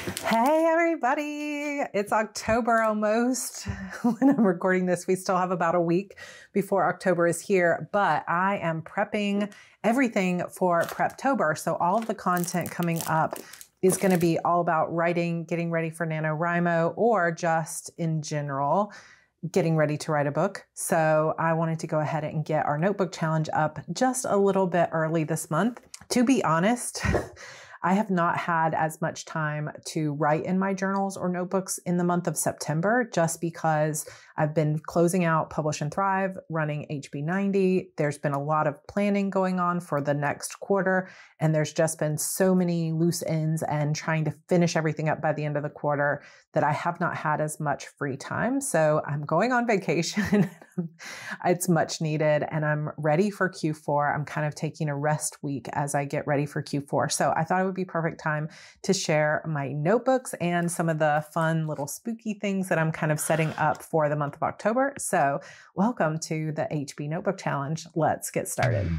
Hey everybody, it's October almost. When I'm recording this, we still have about a week before October is here, but I am prepping everything for Preptober. So all of the content coming up is going to be all about writing, getting ready for NaNoWriMo, or just in general, getting ready to write a book. So I wanted to go ahead and get our notebook challenge up just a little bit early this month. To be honest, I have not had as much time to write in my journals or notebooks in the month of September, just because I've been closing out Publish and Thrive, running HB90. There's been a lot of planning going on for the next quarter, and there's just been so many loose ends and trying to finish everything up by the end of the quarter that I have not had as much free time. So I'm going on vacation. It's much needed, and I'm ready for Q4. I'm kind of taking a rest week as I get ready for Q4. So I thought it would be perfect time to share my notebooks and some of the fun little spooky things that I'm kind of setting up for the month of October. So welcome to the HB Notebook Challenge. Let's get started.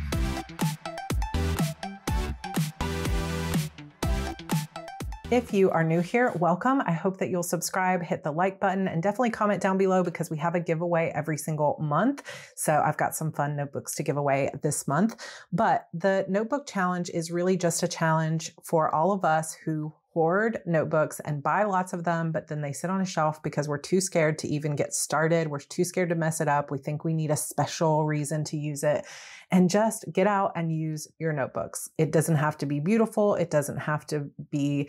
If you are new here, welcome. I hope that you'll subscribe, hit the like button, and definitely comment down below because we have a giveaway every single month. So I've got some fun notebooks to give away this month. But the notebook challenge is really just a challenge for all of us who hoard notebooks and buy lots of them, but then they sit on a shelf because we're too scared to even get started. We're too scared to mess it up. We think we need a special reason to use it. And just get out and use your notebooks. It doesn't have to be beautiful. It doesn't have to be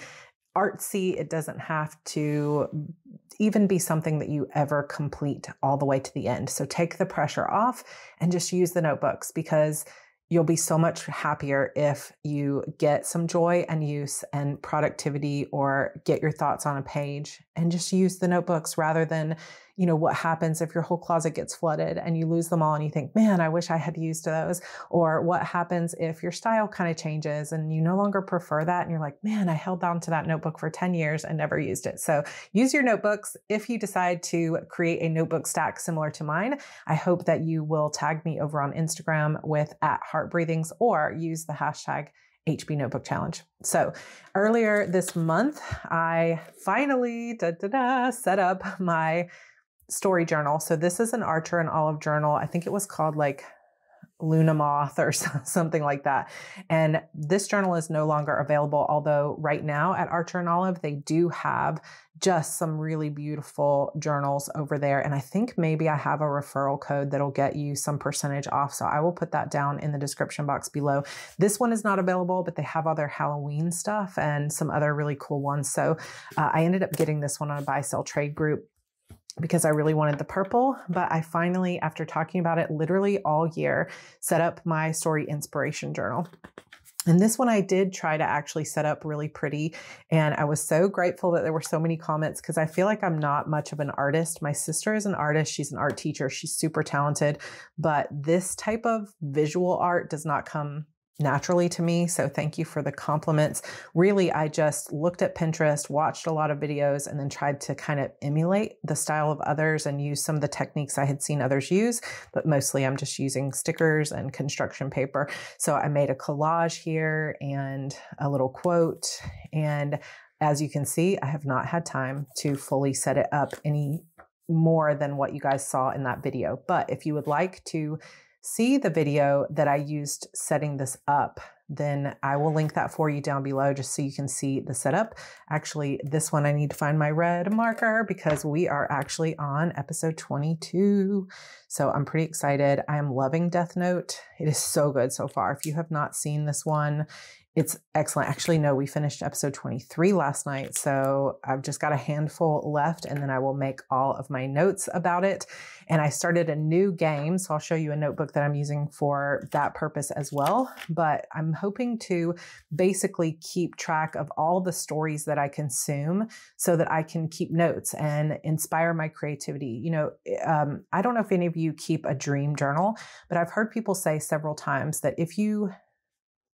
artsy. It doesn't have to even be something that you ever complete all the way to the end. So take the pressure off and just use the notebooks, because you'll be so much happier if you get some joy and use and productivity, or get your thoughts on a page and just use the notebooks rather than, what happens if your whole closet gets flooded and you lose them all and you think, man, I wish I had used those. Or what happens if your style kind of changes and you no longer prefer that and you're like, man, I held on to that notebook for 10 years and never used it. So use your notebooks. If you decide to create a notebook stack similar to mine, I hope that you will tag me over on Instagram with @heartbreathings, or use the hashtag HB Notebook Challenge. So earlier this month, I finally set up my story journal. So this is an Archer and Olive journal. I think it was called like Luna Moth or something like that. And this journal is no longer available, although right now at Archer and Olive, they do have just some really beautiful journals over there. And I think maybe I have a referral code that'll get you some percentage off. So I will put that down in the description box below. This one is not available, but they have other Halloween stuff and some other really cool ones. So I ended up getting this one on a buy sell trade group because I really wanted the purple, but I finally, after talking about it literally all year, set up my story inspiration journal. And this one I did try to actually set up really pretty. And I was so grateful that there were so many comments, because I feel like I'm not much of an artist. My sister is an artist. She's an art teacher. She's super talented, but this type of visual art does not come naturally to me. So thank you for the compliments. Really, I just looked at Pinterest, watched a lot of videos, and then tried to kind of emulate the style of others and use some of the techniques I had seen others use, but mostly I'm just using stickers and construction paper. So I made a collage here and a little quote. And as you can see, I have not had time to fully set it up any more than what you guys saw in that video. But if you would like to see the video that I used setting this up, then I will link that for you down below just so you can see the setup. Actually, this one I need to find my red marker because we are actually on episode 22. So I'm pretty excited. I am loving Death Note. It is so good so far. If you have not seen this one, it's excellent. Actually, no, we finished episode 23 last night. So I've just got a handful left, and then I will make all of my notes about it. And I started a new game. So I'll show you a notebook that I'm using for that purpose as well. But I'm hoping to basically keep track of all the stories that I consume so that I can keep notes and inspire my creativity. I don't know if any of you keep a dream journal, but I've heard people say several times that if you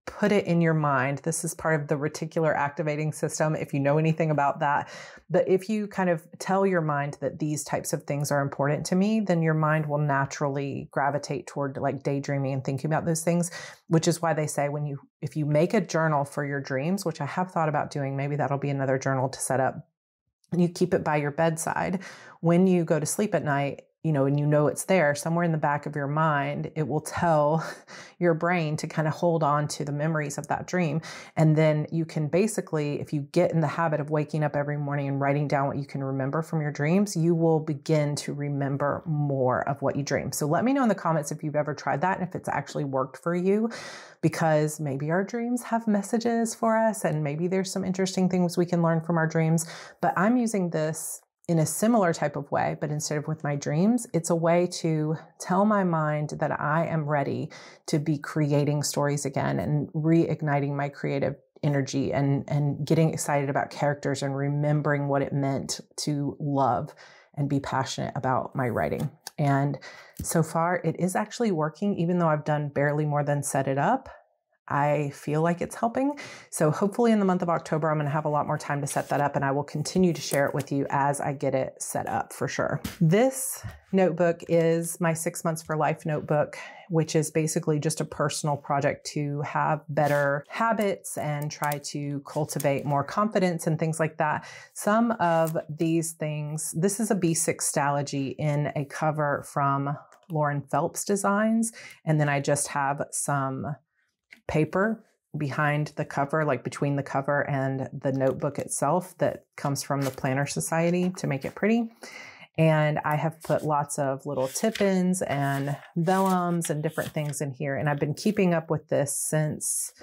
put it in your mind. This is part of the reticular activating system, if you know anything about that. But if you kind of tell your mind that these types of things are important to me, then your mind will naturally gravitate toward like daydreaming and thinking about those things, which is why they say if you make a journal for your dreams, which I have thought about doing, maybe that'll be another journal to set up, and you keep it by your bedside, when you go to sleep at night, and you know it's there somewhere in the back of your mind, it will tell your brain to kind of hold on to the memories of that dream. And then you can basically, if you get in the habit of waking up every morning and writing down what you can remember from your dreams, you will begin to remember more of what you dream. So let me know in the comments if you've ever tried that and if it's actually worked for you, because maybe our dreams have messages for us and maybe there's some interesting things we can learn from our dreams. But I'm using this in a similar type of way, but instead of with my dreams, it's a way to tell my mind that I am ready to be creating stories again and reigniting my creative energy and getting excited about characters and remembering what it meant to love and be passionate about my writing. And so far it is actually working, even though I've done barely more than set it up. I feel like it's helping. So hopefully in the month of October, I'm going to have a lot more time to set that up, and I will continue to share it with you as I get it set up for sure. This notebook is my 6 months for life notebook, which is basically just a personal project to have better habits and try to cultivate more confidence and things like that. Some of these things, this is a B6 Stalogy in a cover from Lauren Phelps Designs. And then I just have some paper behind the cover, like between the cover and the notebook itself, that comes from the Planner Society to make it pretty. And I have put lots of little tip-ins and vellums and different things in here. And I've been keeping up with this since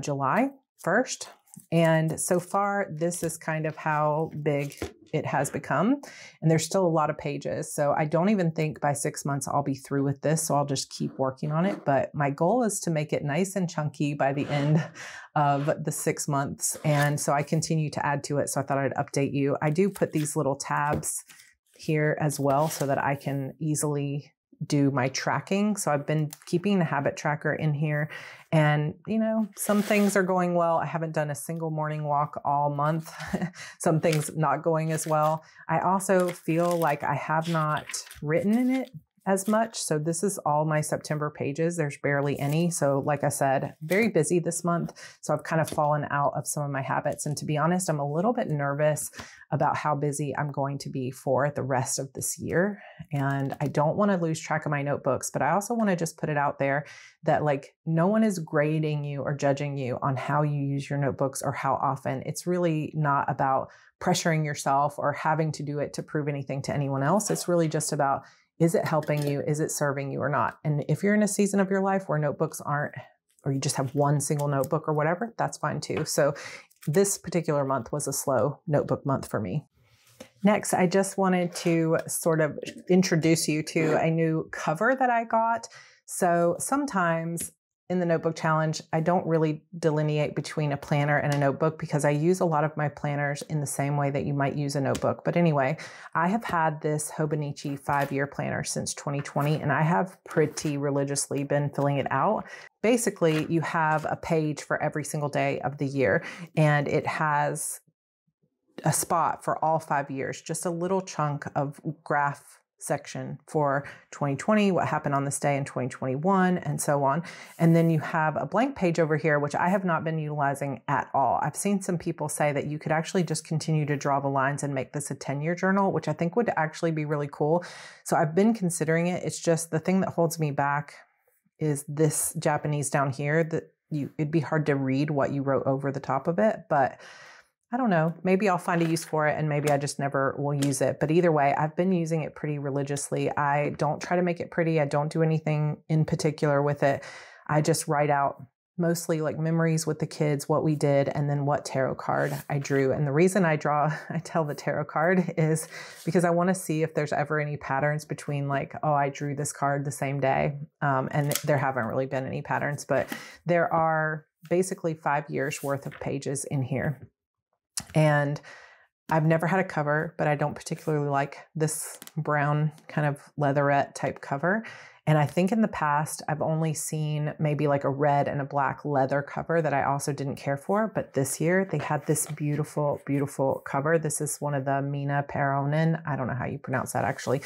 July 1st. And so far, this is kind of how big it has become. And there's still a lot of pages. So I don't even think by 6 months I'll be through with this. So I'll just keep working on it. But my goal is to make it nice and chunky by the end of the 6 months. And so I continue to add to it. So I thought I'd update you. I do put these little tabs here as well so that I can easily do my tracking. So I've been keeping the habit tracker in here, and some things are going well. I haven't done a single morning walk all month. Some things not going as well. I also feel like I have not written in it as much. So this is all my September pages. There's barely any. So like I said, very busy this month. So I've kind of fallen out of some of my habits. And to be honest, I'm a little bit nervous about how busy I'm going to be for the rest of this year. And I don't want to lose track of my notebooks, but I also want to just put it out there that no one is grading you or judging you on how you use your notebooks or how often. It's really not about pressuring yourself or having to do it to prove anything to anyone else. It's really just about, is it helping you? Is it serving you or not? And if you're in a season of your life where notebooks aren't, or you just have one single notebook or whatever, that's fine too. So this particular month was a slow notebook month for me. Next, I just wanted to sort of introduce you to a new cover that I got. So sometimes in the notebook challenge, I don't really delineate between a planner and a notebook because I use a lot of my planners in the same way that you might use a notebook. But anyway, I have had this Hobonichi 5-year planner since 2020, and I have pretty religiously been filling it out. Basically, you have a page for every single day of the year, and it has a spot for all 5 years, just a little chunk of graph section for 2020, what happened on this day in 2021, and so on. And then you have a blank page over here, which I have not been utilizing at all. I've seen some people say that you could actually just continue to draw the lines and make this a 10-year journal, which I think would actually be really cool. So I've been considering it. It's just the thing that holds me back is this Japanese down here that it'd be hard to read what you wrote over the top of it, but I don't know, maybe I'll find a use for it and maybe I just never will use it. But either way, I've been using it pretty religiously. I don't try to make it pretty. I don't do anything in particular with it. I just write out mostly memories with the kids, what we did, and then what tarot card I drew. And the reason I tell the tarot card is because I want to see if there's ever any patterns between oh, I drew this card the same day. And there haven't really been any patterns, but there are basically 5 years worth of pages in here. And I've never had a cover, but I don't particularly like this brown kind of leatherette type cover. And I think in the past, I've only seen maybe like a red and a black leather cover that I also didn't care for. But this year they had this beautiful, beautiful cover. This is one of the Mina Peronin, I don't know how you pronounce that actually,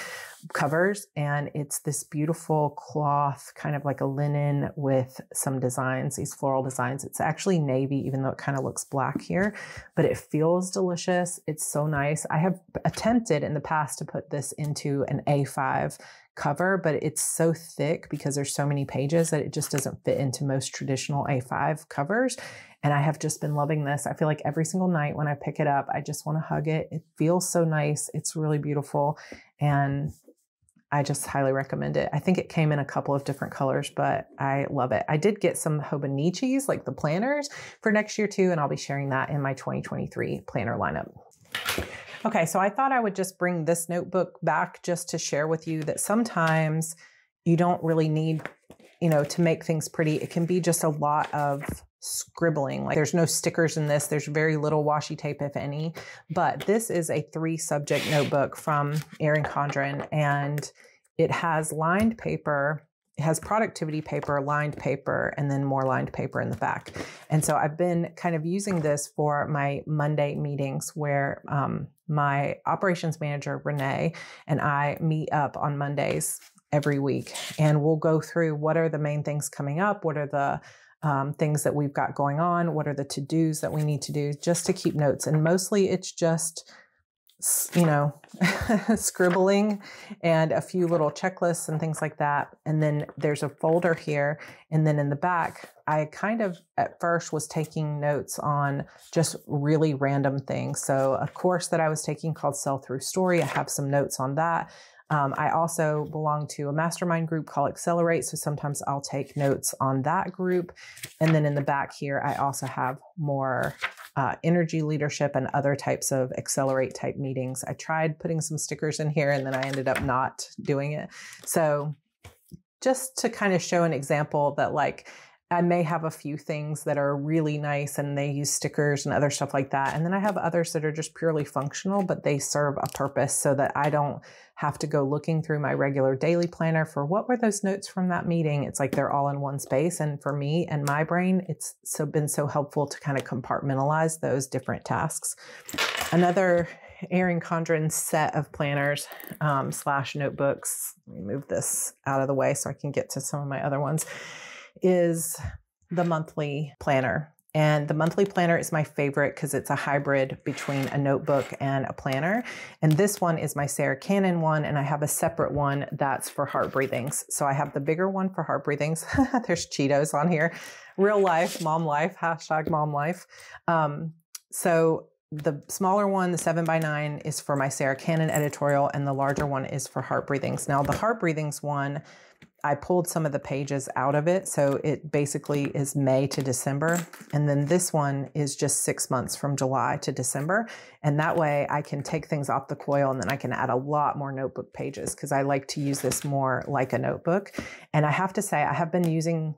covers. And it's this beautiful cloth, kind of like a linen with some designs, these floral designs. It's actually navy, even though it kind of looks black here, but it feels delicious. It's so nice. I have attempted in the past to put this into an A5 cover, but it's so thick because there's so many pages that it just doesn't fit into most traditional A5 covers. And I have just been loving this. I feel like every single night when I pick it up, I just want to hug it. It feels so nice. It's really beautiful. And I just highly recommend it. I think it came in a couple of different colors, but I love it. I did get some HB90s, like the planners, for next year too, and I'll be sharing that in my 2023 planner lineup. Okay, so I thought I would just bring this notebook back just to share with you that sometimes you don't really need, to make things pretty. It can be just a lot of scribbling. Like there's no stickers in this. There's very little washi tape, if any, but this is a 3-subject notebook from Erin Condren, and it has lined paper. It has productivity paper, lined paper, and then more lined paper in the back. And so I've been kind of using this for my Monday meetings where my operations manager, Renee, and I meet up on Mondays every week. And we'll go through what are the main things coming up, what are the things that we've got going on, what are the to-dos that we need to do, just to keep notes. And mostly it's just, scribbling and a few little checklists and things like that. And then there's a folder here. And then in the back, I kind of at first was taking notes on just really random things. So a course that I was taking called Sell Through Story, I have some notes on that. I also belong to a mastermind group called Accelerate. So sometimes I'll take notes on that group. And then in the back here, I also have more energy leadership and other types of Accelerate type meetings. I tried putting some stickers in here and then I ended up not doing it. So just to kind of show an example that I may have a few things that are really nice and they use stickers and other stuff like that. And then I have others that are just purely functional, but they serve a purpose so that I don't have to go looking through my regular daily planner for what were those notes from that meeting. It's like they're all in one space. And for me and my brain, it's been so helpful to kind of compartmentalize those different tasks. Another Erin Condren set of planners / notebooks. Let me move this out of the way so I can get to some of my other ones. Is the monthly planner. And the monthly planner is my favorite because it's a hybrid between a notebook and a planner. And this one is my Sarra Cannon one, and I have a separate one that's for heart breathings. So I have the bigger one for heart breathings. There's Cheetos on here. Real life, mom life, #mom life. So the smaller one, the 7x9, is for my Sarra Cannon editorial, and the larger one is for heart breathings. Now the heart breathings one, I pulled some of the pages out of it. So it basically is May to December. And then this one is just 6 months from July to December. And that way I can take things off the coil and then I can add a lot more notebook pages because I like to use this more like a notebook. And I have to say, I have been using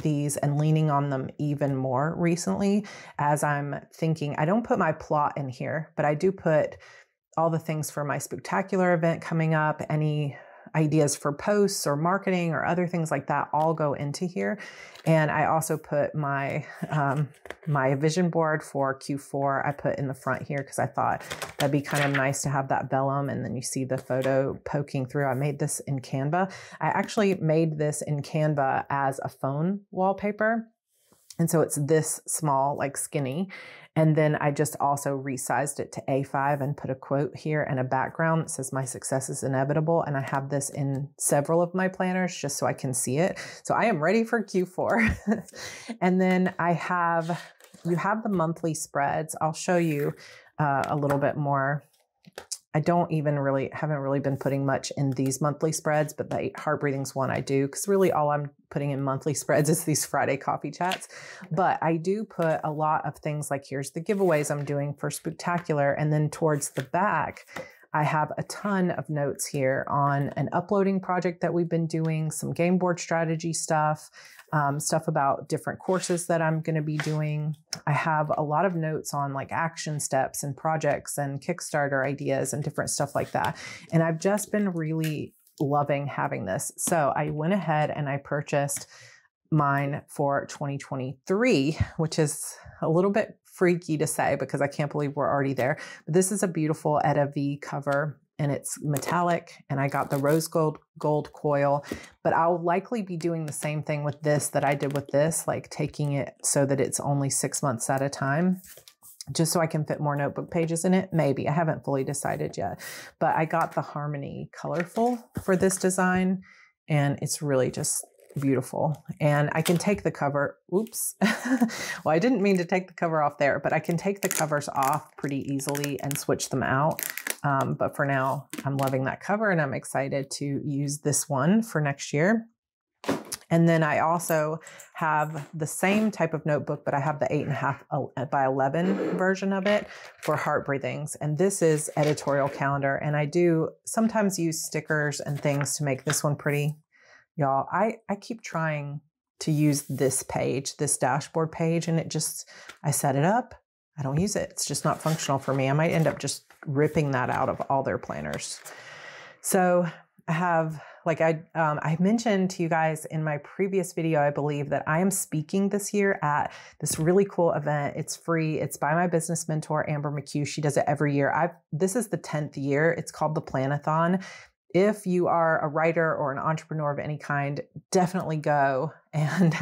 these and leaning on them even more recently as I'm thinking. I don't put my plot in here, but I do put all the things for my Spooktacular event coming up, any ideas for posts or marketing or other things like that all go into here. And I also put my my vision board for Q4. I put in the front here because I thought that'd be kind of nice to have that vellum. And then you see the photo poking through. I made this in Canva. I actually made this in Canva as a phone wallpaper. And so it's this small, like skinny. And then I just also resized it to A5 and put a quote here and a background that says my success is inevitable. And I have this in several of my planners just so I can see it. So I am ready for Q4. And then you have the monthly spreads. I'll show you a little bit more. I haven't really been putting much in these monthly spreads, but the heart breathings one I do, because really all I'm putting in monthly spreads is these Friday coffee chats. But I do put a lot of things like here's the giveaways I'm doing for Spooktacular. And then towards the back, I have a ton of notes here on an uploading project that we've been doing, some game board strategy stuff, stuff about different courses that I'm going to be doing. I have a lot of notes on like action steps and projects and Kickstarter ideas and different stuff like that. And I've just been really loving having this. So I went ahead and I purchased mine for 2023, which is a little bit freaky to say because I can't believe we're already there. But this is a beautiful Etta V cover, and it's metallic, and I got the rose gold coil, but I'll likely be doing the same thing with this that I did with this, like taking it so that it's only 6 months at a time, just so I can fit more notebook pages in it. Maybe. I haven't fully decided yet, but I got the Harmony Colorful for this design, and it's really just beautiful. And I can take the cover, oops. Well, I didn't mean to take the cover off there, but I can take the covers off pretty easily and switch them out. But for now, I'm loving that cover, and I'm excited to use this one for next year. And then I also have the same type of notebook, but I have the 8.5 by 11 version of it for Heart Breathings. And this is Editorial calendar. And I do sometimes use stickers and things to make this one pretty. Y'all, I keep trying to use this page, this dashboard page, and I set it up. I don't use it. It's just not functional for me. I might end up just ripping that out of all their planners. So I have, like I mentioned to you guys in my previous video, I believe that I am speaking this year at this really cool event. It's free. It's by my business mentor, Amber McHugh. She does it every year. This is the 10th year. It's called the Planathon. If you are a writer or an entrepreneur of any kind, definitely go and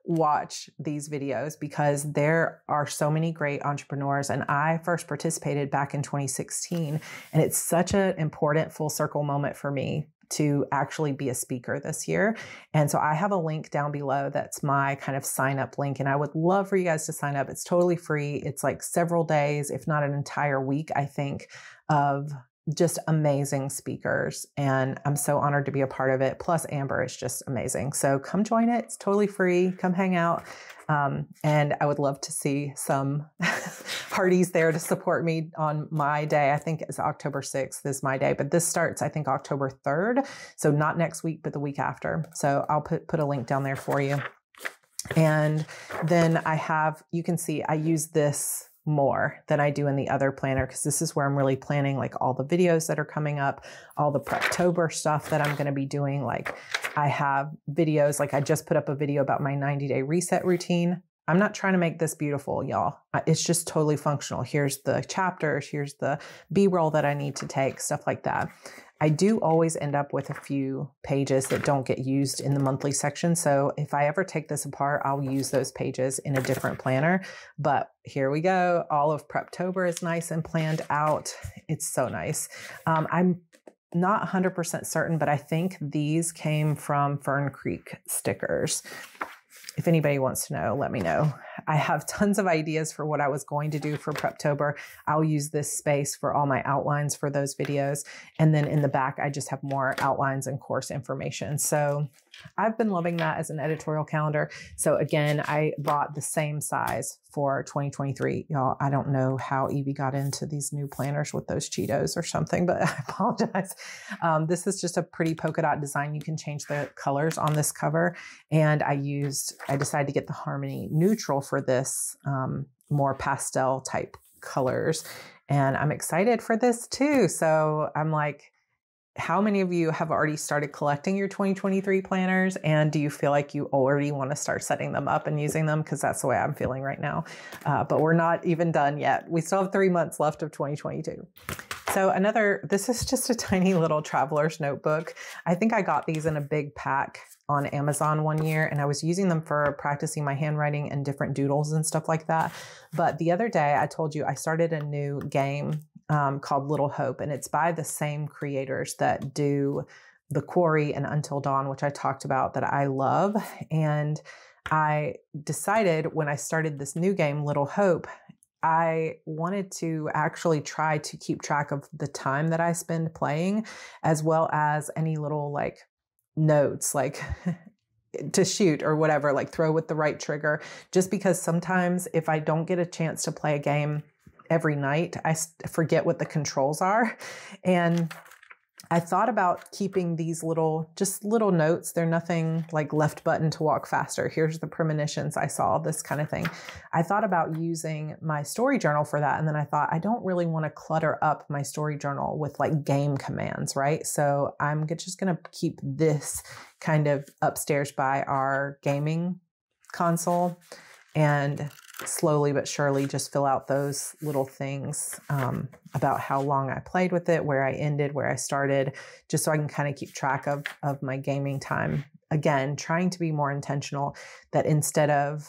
watch these videos because there are so many great entrepreneurs. And I first participated back in 2016, and it's such an important full circle moment for me to actually be a speaker this year. And so I have a link down below that's my kind of sign up link. And I would love for you guys to sign up. It's totally free. It's like several days, if not an entire week, I think, of just amazing speakers. And I'm so honored to be a part of it. Plus Amber is just amazing. So come join it. It's totally free. Come hang out. And I would love to see some parties there to support me on my day. I think it's October 6th is my day, but this starts, I think, October 3rd. So not next week, but the week after. So I'll put a link down there for you. And then you can see I use this more than I do in the other planner because this is where I'm really planning like all the videos that are coming up, all the Preptober stuff that I'm going to be doing. Like I have videos, like I just put up a video about my 90-day reset routine. I'm not trying to make this beautiful, y'all. It's just totally functional. Here's the chapters, here's the B-roll that I need to take, stuff like that. I do always end up with a few pages that don't get used in the monthly section. So if I ever take this apart, I'll use those pages in a different planner. But here we go. All of Preptober is nice and planned out. It's so nice. I'm not 100% certain, but I think these came from Fern Creek stickers. If anybody wants to know, let me know. I have tons of ideas for what I was going to do for Preptober. I'll use this space for all my outlines for those videos. And then in the back, I just have more outlines and course information. So I've been loving that as an editorial calendar. So again, I bought the same size for 2023. Y'all, I don't know how Evie got into these new planners with those Cheetos or something, but I apologize. This is just a pretty polka dot design. You can change the colors on this cover. And I decided to get the Harmony Neutral for this, more pastel type colors. And I'm excited for this too. So I'm like, how many of you have already started collecting your 2023 planners? And do you feel like you already want to start setting them up and using them? Because that's the way I'm feeling right now. But we're not even done yet. We still have 3 months left of 2022. So this is just a tiny little traveler's notebook. I think I got these in a big pack on Amazon one year, and I was using them for practicing my handwriting and different doodles and stuff like that. But the other day I told you I started a new game called Little Hope, and it's by the same creators that do The Quarry and Until Dawn, which I talked about that I love. And I decided when I started this new game, Little Hope, I wanted to actually try to keep track of the time that I spend playing, as well as any little like notes, like to shoot or whatever, like throw with the right trigger, just because sometimes if I don't get a chance to play a game every night, I forget what the controls are. And I thought about keeping these just little notes. They're nothing like left button to walk faster. Here's the premonitions I saw, this kind of thing. I thought about using my story journal for that. And then I thought, I don't really want to clutter up my story journal with like game commands, right? So I'm just going to keep this kind of upstairs by our gaming console and slowly but surely just fill out those little things about how long I played with it, where I ended, where I started, just so I can kind of keep track of my gaming time. Again, trying to be more intentional, that instead of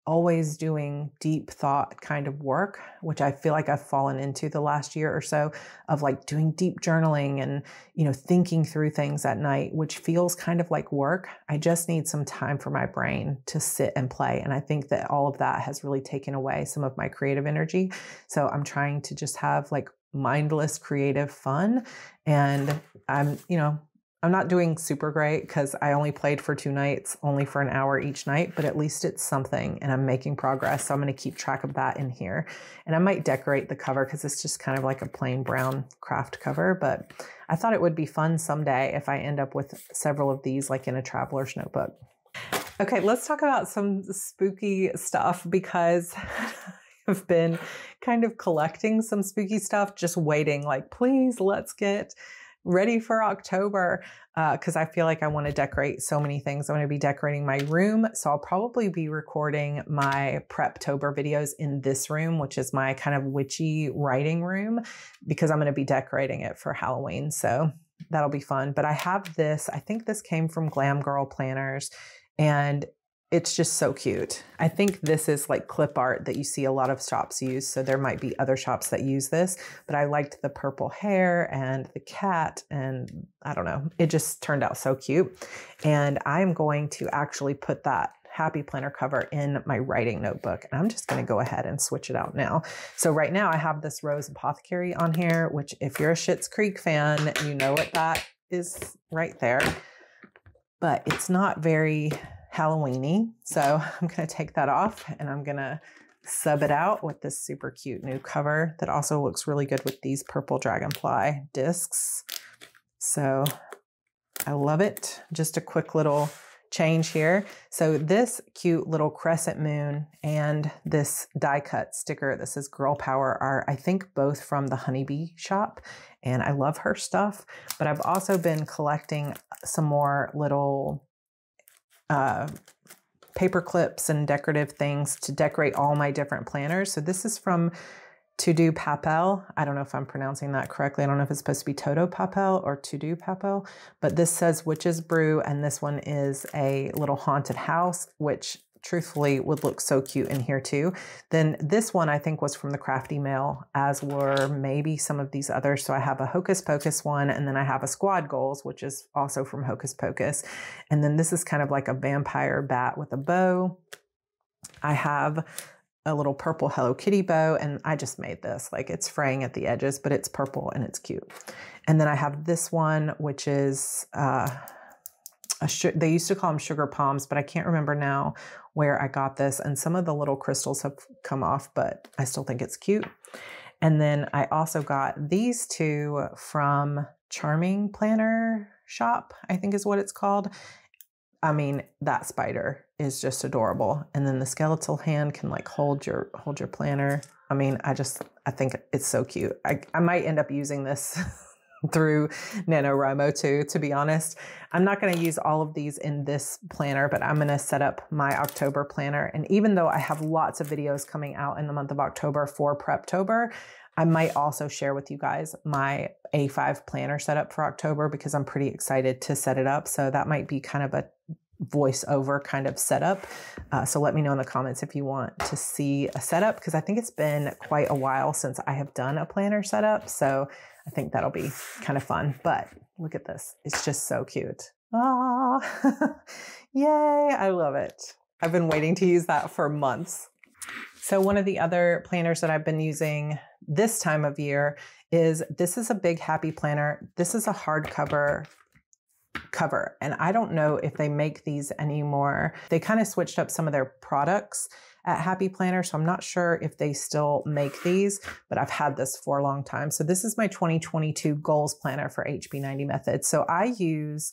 always doing deep thought kind of work, which I feel like I've fallen into the last year or so, of like doing deep journaling and, thinking through things at night, which feels kind of like work. I just need some time for my brain to sit and play. And I think that all of that has really taken away some of my creative energy. So I'm trying to just have like mindless creative fun. And I'm not doing super great because I only played for 2 nights, only for an hour each night, but at least it's something and I'm making progress. So I'm going to keep track of that in here. And I might decorate the cover because it's just kind of like a plain brown craft cover, but I thought it would be fun someday if I end up with several of these like in a traveler's notebook. Okay, let's talk about some spooky stuff because I've been kind of collecting some spooky stuff, just waiting like, please, let's get ready for October because I feel like I want to decorate so many things. I'm going to be decorating my room. So I'll probably be recording my Preptober videos in this room, which is my kind of witchy writing room, because I'm going to be decorating it for Halloween. So that'll be fun. But I have this, I think this came from Glam Girl Planners, and it's just so cute. I think this is like clip art that you see a lot of shops use. So there might be other shops that use this, but I liked the purple hair and the cat, and I don't know, it just turned out so cute. And I'm going to actually put that Happy Planner cover in my writing notebook. And I'm just going to go ahead and switch it out now. So right now I have this Rose Apothecary on here, which if you're a Schitt's Creek fan, you know what that is right there. But it's not very Halloween-y. So I'm going to take that off and I'm going to sub it out with this super cute new cover that also looks really good with these purple dragonfly discs. So I love it. Just a quick little change here. So this cute little crescent moon and this die cut sticker that says Girl Power are, I think, both from the Honeybee shop. And I love her stuff, but I've also been collecting some more little paper clips and decorative things to decorate all my different planners. So this is from To Do Papel. I don't know if I'm pronouncing that correctly. I don't know if it's supposed to be Toto Papel or To Do Papel, but this says Witch's Brew, and this one is a little haunted house, which truthfully would look so cute in here too. Then this one I think was from the Crafty Mail, as were maybe some of these others. So I have a Hocus Pocus one, and then I have a Squad Goals, which is also from Hocus Pocus. And then this is kind of like a vampire bat with a bow. I have a little purple Hello Kitty bow, and I just made this. Like, it's fraying at the edges, but it's purple and it's cute. And then I have this one, which is they used to call them sugar palms, but I can't remember now where I got this. And some of the little crystals have come off, but I still think it's cute. And then I also got these two from Charming Planner Shop, I think is what it's called. I mean, that spider is just adorable. And then the skeletal hand can like hold your planner. I mean, I think it's so cute. I might end up using this through NaNoWriMo too, to be honest. I'm not going to use all of these in this planner, but I'm going to set up my October planner. And even though I have lots of videos coming out in the month of October for Preptober, I might also share with you guys my A5 planner setup for October, because I'm pretty excited to set it up. So that might be kind of a voiceover kind of setup. So let me know in the comments if you want to see a setup, because I think it's been quite a while since I have done a planner setup. So I think that'll be kind of fun. But look at this. It's just so cute. Ah, yay. I love it. I've been waiting to use that for months. So one of the other planners that I've been using this time of year is, this is a big happy planner. This is a hardcover cover. And I don't know if they make these anymore. They kind of switched up some of their products. at Happy Planner. So I'm not sure if they still make these, but I've had this for a long time. So this is my 2022 goals planner for HB90 method. So I use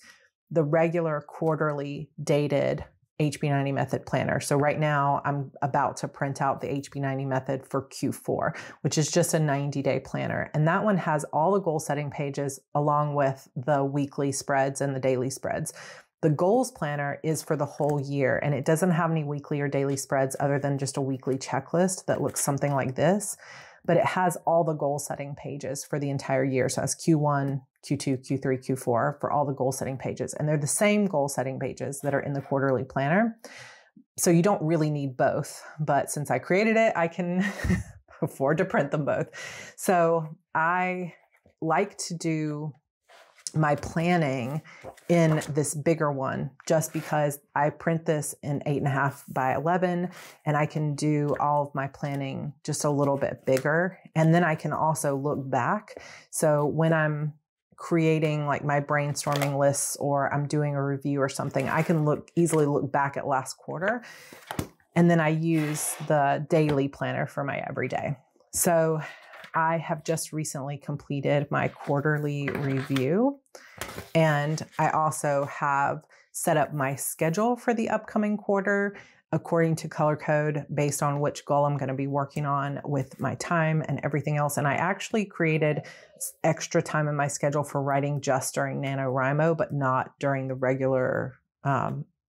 the regular quarterly dated HB90 method planner. So right now I'm about to print out the HB90 method for Q4, which is just a 90-day planner. And that one has all the goal setting pages along with the weekly spreads and the daily spreads. The goals planner is for the whole year, and it doesn't have any weekly or daily spreads other than just a weekly checklist that looks something like this. But it has all the goal setting pages for the entire year. So it has Q1, Q2, Q3, Q4 for all the goal setting pages. And they're the same goal setting pages that are in the quarterly planner. So you don't really need both. But since I created it, I can afford to print them both. So I like to do my planning in this bigger one, just because I print this in 8.5 by 11, and I can do all of my planning just a little bit bigger. And then I can also look back. So when I'm creating like my brainstorming lists or I'm doing a review or something, I can easily look back at last quarter. And then I use the daily planner for my everyday. So I have just recently completed my quarterly review, and I also have set up my schedule for the upcoming quarter according to color code based on which goal I'm going to be working on with my time and everything else. And I actually created extra time in my schedule for writing just during NaNoWriMo, but not during the regular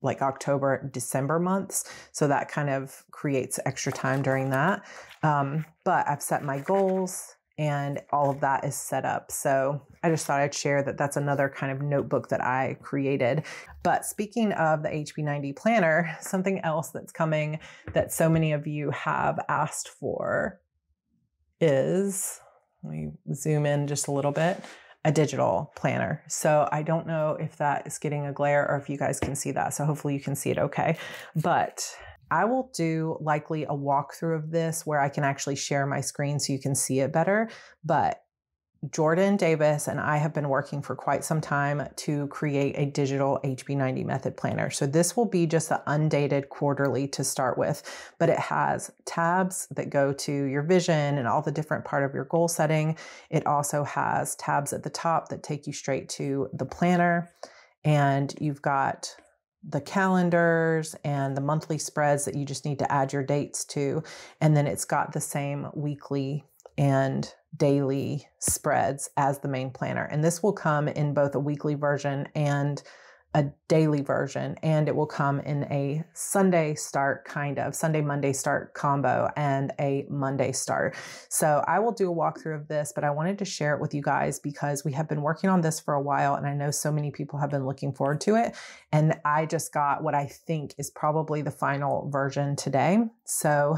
like October, December months. So that kind of creates extra time during that. But I've set my goals and all of that is set up. So I just thought I'd share that that's another kind of notebook that I created. But speaking of the HB90 planner, something else that's coming that so many of you have asked for is, let me zoom in just a little bit, a digital planner. So I don't know if that is getting a glare or if you guys can see that. So hopefully you can see it okay. But I will do likely a walkthrough of this where I can actually share my screen so you can see it better. But Jordan Davis and I have been working for quite some time to create a digital HB90 method planner. So this will be just the undated quarterly to start with, but it has tabs that go to your vision and all the different part of your goal setting. It also has tabs at the top that take you straight to the planner, and you've got the calendars and the monthly spreads that you just need to add your dates to. And then it's got the same weekly and daily spreads as the main planner. And this will come in both a weekly version and a daily version, and it will come in a Sunday start Sunday, Monday start combo and a Monday start. So I will do a walkthrough of this, but I wanted to share it with you guys because we have been working on this for a while and I know so many people have been looking forward to it. And I just got what I think is probably the final version today. So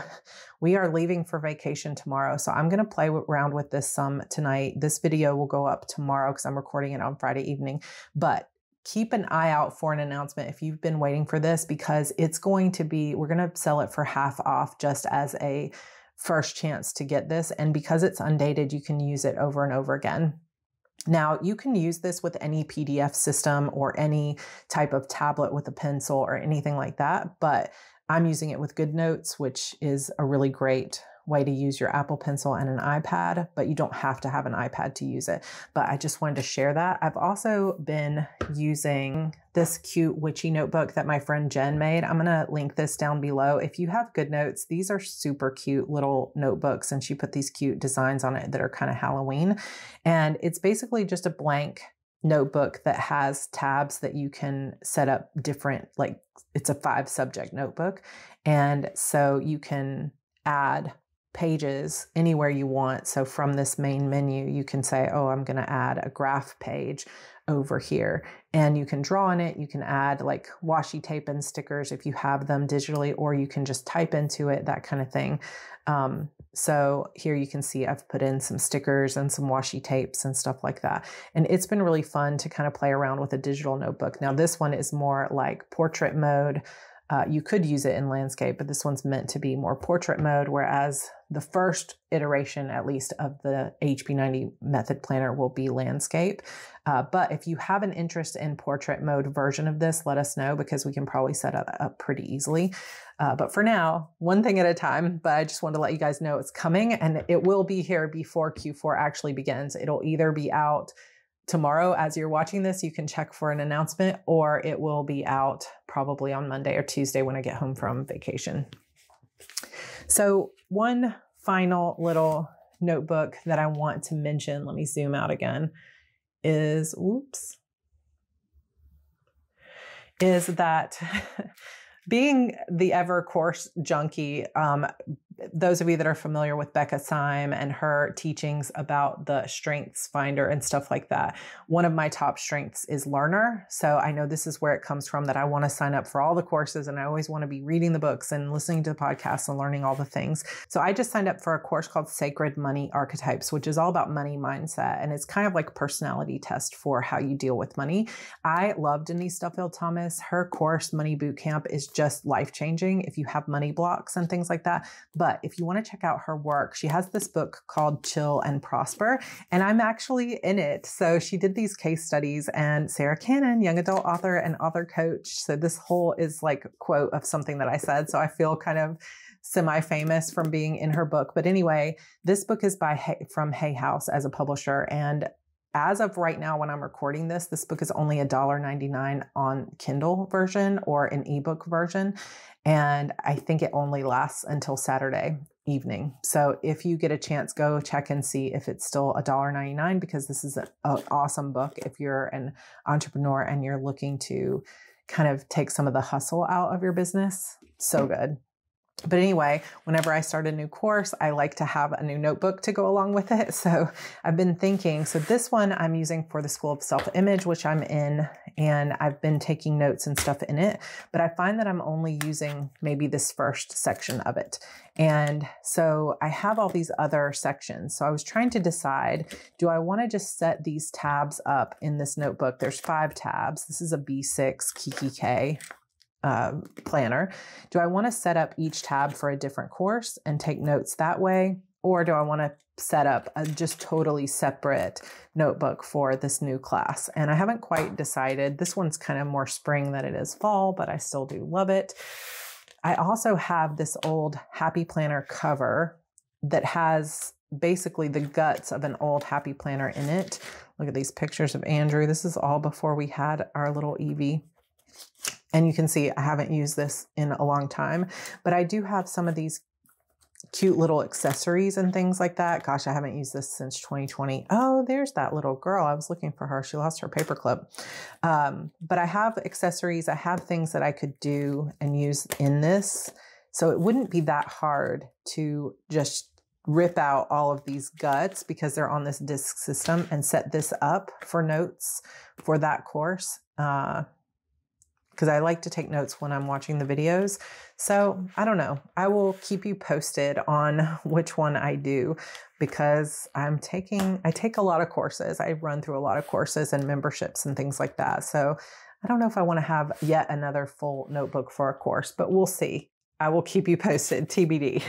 we are leaving for vacation tomorrow. So I'm going to play around with this some tonight. This video will go up tomorrow because I'm recording it on Friday evening, but keep an eye out for an announcement if you've been waiting for this, because it's going to be, we're going to sell it for half off just as a first chance to get this. And because it's undated, you can use it over and over again. Now, you can use this with any PDF system or any type of tablet with a pencil or anything like that, but I'm using it with GoodNotes, which is a really great way to use your Apple Pencil and an iPad, but you don't have to have an iPad to use it. But I just wanted to share that. I've also been using this cute Witchy notebook that my friend Jen made. I'm going to link this down below. If you have GoodNotes, these are super cute little notebooks, and she put these cute designs on it that are kind of Halloween. And it's basically just a blank notebook that has tabs that you can set up different, like it's a 5-subject notebook. And so you can add pages anywhere you want. So from this main menu, you can say, oh, I'm going to add a graph page over here, and you can draw on it. You can add like washi tape and stickers if you have them digitally, or you can just type into it, that kind of thing. So here you can see I've put in some stickers and some washi tapes and stuff like that. And it's been really fun to kind of play around with a digital notebook. Now this one is more like portrait mode. You could use it in landscape, but this one's meant to be more portrait mode, whereas the first iteration, at least, of the HB90 method planner will be landscape. But if you have an interest in portrait mode version of this, let us know, because we can probably set it up pretty easily. But for now, one thing at a time, but I just wanted to let you guys know it's coming, and it will be here before Q4 actually begins. It'll either be out tomorrow as you're watching this, you can check for an announcement, or it will be out probably on Monday or Tuesday when I get home from vacation. So one final little notebook that I want to mention, let me zoom out again, is that being the ever course junkie, those of you that are familiar with Becca Syme and her teachings about the strengths finder and stuff like that, one of my top strengths is learner. So I know this is where it comes from, that I want to sign up for all the courses, and I always want to be reading the books and listening to the podcasts and learning all the things. So I just signed up for a course called Sacred Money Archetypes, which is all about money mindset. And it's kind of like a personality test for how you deal with money. I love Denise Duffield-Thomas. Her course, Money Bootcamp, is just life-changing if you have money blocks and things like that. But if you want to check out her work, she has this book called Chill and Prosper, and I'm actually in it. So she did these case studies, and Sarra Cannon, young adult author and author coach. So this whole is like a quote of something that I said. So I feel kind of semi-famous from being in her book. But anyway, this book is from Hay House as a publisher. And as of right now, when I'm recording this, this book is only $1.99 on Kindle version or an ebook version. And I think it only lasts until Saturday evening. So if you get a chance, go check and see if it's still $1.99, because this is an awesome book if you're an entrepreneur and you're looking to kind of take some of the hustle out of your business. So good. But anyway, whenever I start a new course, I like to have a new notebook to go along with it. So I've been thinking, so this one I'm using for the School of Self-Image, which I'm in, and I've been taking notes and stuff in it, but I find that I'm only using maybe this first section of it. And so I have all these other sections. So I was trying to decide, do I want to just set these tabs up in this notebook? There's 5 tabs. This is a B6 Kiki K planner. Do I want to set up each tab for a different course and take notes that way? Or do I want to set up a just totally separate notebook for this new class? And I haven't quite decided. This one's kind of more spring than it is fall, but I still do love it. I also have this old Happy Planner cover that has basically the guts of an old Happy Planner in it. Look at these pictures of Andrew. This is all before we had our little Evie. And you can see I haven't used this in a long time, but I do have some of these cute little accessories and things like that. Gosh, I haven't used this since 2020. Oh, there's that little girl. I was looking for her. She lost her paperclip. But I have accessories. I have things that I could do and use in this. So it wouldn't be that hard to just rip out all of these guts, because they're on this disc system, and set this up for notes for that course. Because I like to take notes when I'm watching the videos. So I don't know. I will keep you posted on which one I do, because I take a lot of courses. I run through a lot of courses and memberships and things like that. So I don't know if I want to have yet another full notebook for a course, but we'll see. I will keep you posted, TBD.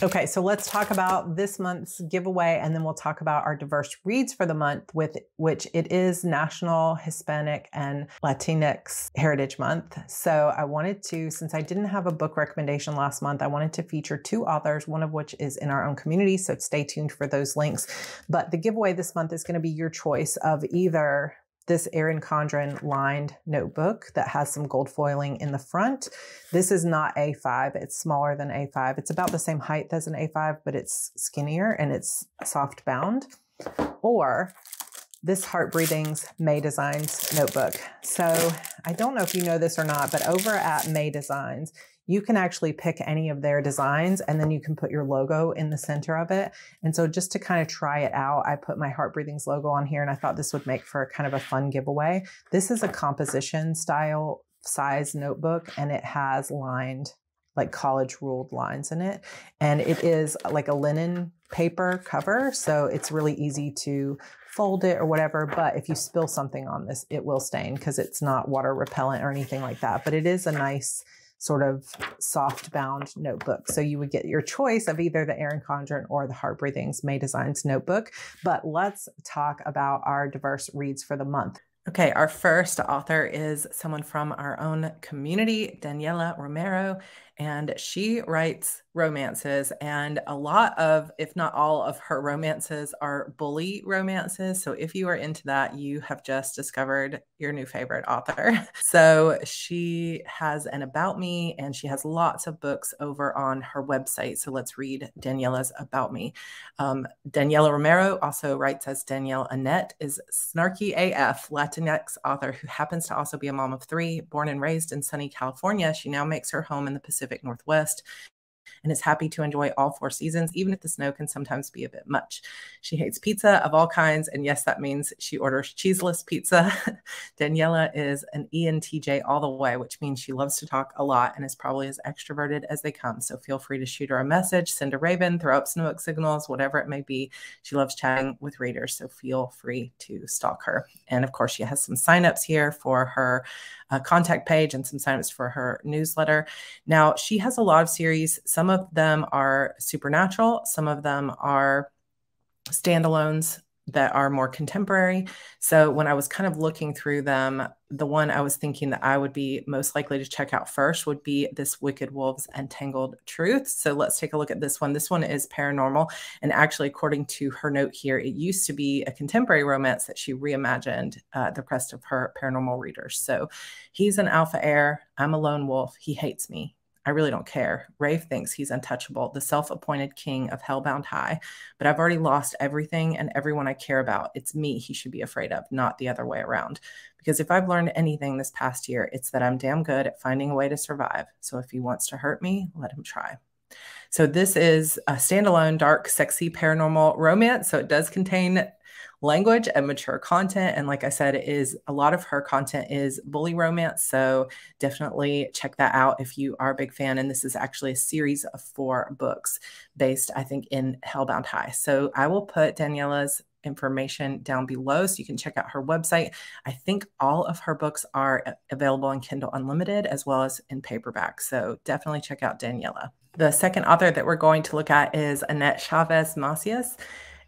Okay, so let's talk about this month's giveaway, and then we'll talk about our diverse reads for the month, with which it is National Hispanic and Latinx Heritage Month. So I wanted to, since I didn't have a book recommendation last month, I wanted to feature 2 authors, one of which is in our own community. So stay tuned for those links. But the giveaway this month is going to be your choice of either this Erin Condren lined notebook that has some gold foiling in the front. This is not A5. It's smaller than A5. It's about the same height as an A5, but it's skinnier and it's soft bound. Or this Heart Breathings May Designs notebook. So I don't know if you know this or not, but over at May Designs, you can actually pick any of their designs, and then you can put your logo in the center of it. And so just to kind of try it out, I put my Heart Breathings logo on here, and I thought this would make for kind of a fun giveaway. This is a composition style size notebook, and it has lined, like college ruled lines in it. And it is like a linen paper cover. So it's really easy to fold it or whatever. But if you spill something on this, it will stain, because it's not water repellent or anything like that. But it is a nice sort of soft bound notebook. So you would get your choice of either the Erin Condren or the Heart Breathings May Designs notebook. But let's talk about our diverse reads for the month. Okay, our first author is someone from our own community, Daniela Romero, and she writes romances, and a lot of, if not all of her romances are bully romances. So if you are into that, you have just discovered your new favorite author. So she has an About Me, and she has lots of books over on her website. So let's read Daniela's About Me. Daniela Romero, also writes as Danielle Annette, is snarky AF Latinx author who happens to also be a mom of 3. Born and raised in sunny California, she now makes her home in the Pacific Northwest and is happy to enjoy all 4 seasons, even if the snow can sometimes be a bit much. She hates pizza of all kinds, and yes, that means she orders cheeseless pizza. Daniela is an ENTJ all the way, which means she loves to talk a lot and is probably as extroverted as they come. So feel free to shoot her a message, send a raven, throw up smoke signals, whatever it may be. She loves chatting with readers, so feel free to stalk her. And of course, she has some signups here for her contact page and some signups for her newsletter. Now, she has a lot of series. Some of them are supernatural. Some of them are standalones that are more contemporary. So when I was kind of looking through them, the one I was thinking that I would be most likely to check out first would be this Wicked Wolves and Tangled Truths. So let's take a look at this one. This one is paranormal. And actually, according to her note here, it used to be a contemporary romance that she reimagined the rest of her paranormal readers. So he's an alpha heir. I'm a lone wolf. He hates me. I really don't care. Rafe thinks he's untouchable, the self-appointed king of Hellbound High, but I've already lost everything and everyone I care about. It's me he should be afraid of, not the other way around. Because if I've learned anything this past year, it's that I'm damn good at finding a way to survive. So if he wants to hurt me, let him try. So this is a standalone, dark, sexy, paranormal romance. So it does contain language and mature content. And like I said, a lot of her content is bully romance. So definitely check that out if you are a big fan. And this is actually a series of 4 books based, I think, in Hellbound High. So I will put Daniela's information down below so you can check out her website. I think all of her books are available in Kindle Unlimited as well as in paperback. So definitely check out Daniela. The second author that we're going to look at is Annette Chavez Macias.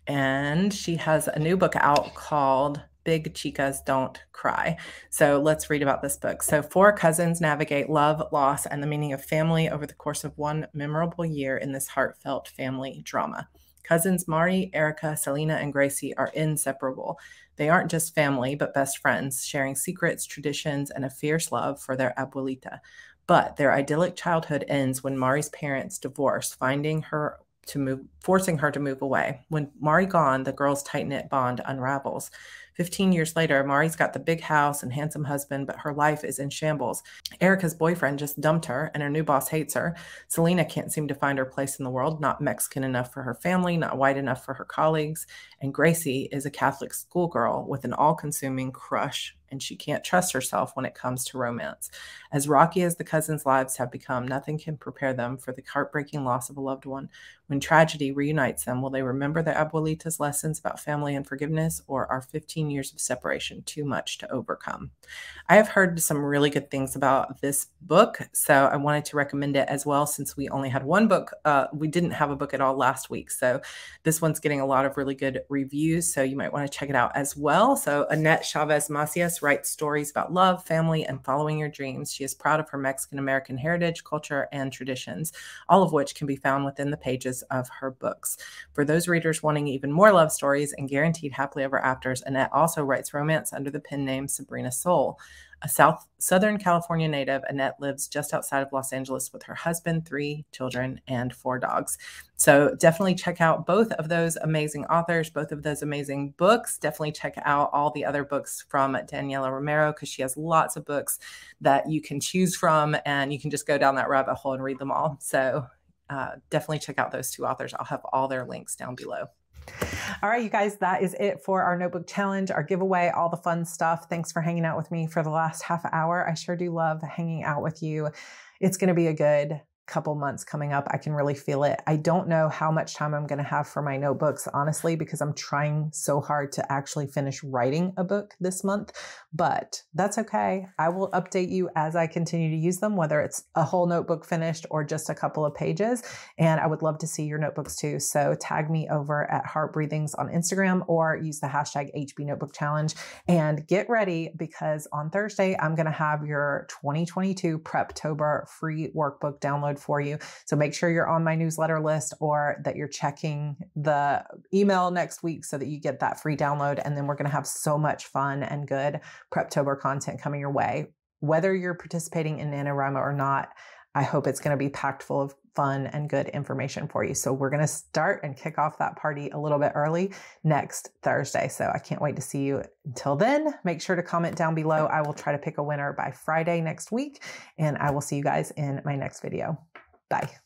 And she has a new book out called Big Chicas Don't Cry. So let's read about this book. So 4 cousins navigate love, loss, and the meaning of family over the course of one memorable year in this heartfelt family drama. Cousins Mari, Erica, Selena, and Gracie are inseparable. They aren't just family, but best friends, sharing secrets, traditions, and a fierce love for their abuelita. But their idyllic childhood ends when Mari's parents divorce, forcing her to move away. When Mari gone, the girls' tight-knit bond unravels. 15 years later, Mari's got the big house and handsome husband, but her life is in shambles. Erica's boyfriend just dumped her, and her new boss hates her. Selena can't seem to find her place in the world, not Mexican enough for her family, not white enough for her colleagues. And Gracie is a Catholic schoolgirl with an all-consuming crush, and she can't trust herself when it comes to romance. As rocky as the cousins' lives have become, nothing can prepare them for the heartbreaking loss of a loved one. When tragedy reunites them, will they remember their abuelita's lessons about family and forgiveness, or are 15 years of separation too much to overcome? I have heard some really good things about this book, so I wanted to recommend it as well since we only had one book. We didn't have a book at all last week, so this one's getting a lot of really good reviews, so you might want to check it out as well. So Annette Chavez Macias writes stories about love, family, and following your dreams. She is proud of her Mexican-American heritage, culture, and traditions, all of which can be found within the pages of her books. For those readers wanting even more love stories and guaranteed happily ever afters, Annette also writes romance under the pen name Sabrina Soul. A Southern California native, Annette lives just outside of Los Angeles with her husband, 3 children, and 4 dogs. So definitely check out both of those amazing authors, both of those amazing books. Definitely check out all the other books from Daniela Romero because she has lots of books that you can choose from, and you can just go down that rabbit hole and read them all. So definitely check out those 2 authors. I'll have all their links down below. All right, you guys, that is it for our notebook challenge, our giveaway, all the fun stuff. Thanks for hanging out with me for the last half hour. I sure do love hanging out with you. It's going to be a good couple months coming up. I can really feel it. I don't know how much time I'm going to have for my notebooks, honestly, because I'm trying so hard to actually finish writing a book this month, but that's okay. I will update you as I continue to use them, whether it's a whole notebook finished or just a couple of pages. And I would love to see your notebooks too. So tag me over at Heart Breathings on Instagram or use the hashtag HB Notebook Challenge and get ready, because on Thursday, I'm going to have your 2022 Preptober free workbook download for you. So make sure you're on my newsletter list or that you're checking the email next week so that you get that free download. And then we're going to have so much fun and good Preptober content coming your way. Whether you're participating in NaNoWriMo or not, I hope it's going to be packed full of fun and good information for you. So we're going to start and kick off that party a little bit early next Thursday. So I can't wait to see you. Until then, make sure to comment down below. I will try to pick a winner by Friday next week, and I will see you guys in my next video. Bye.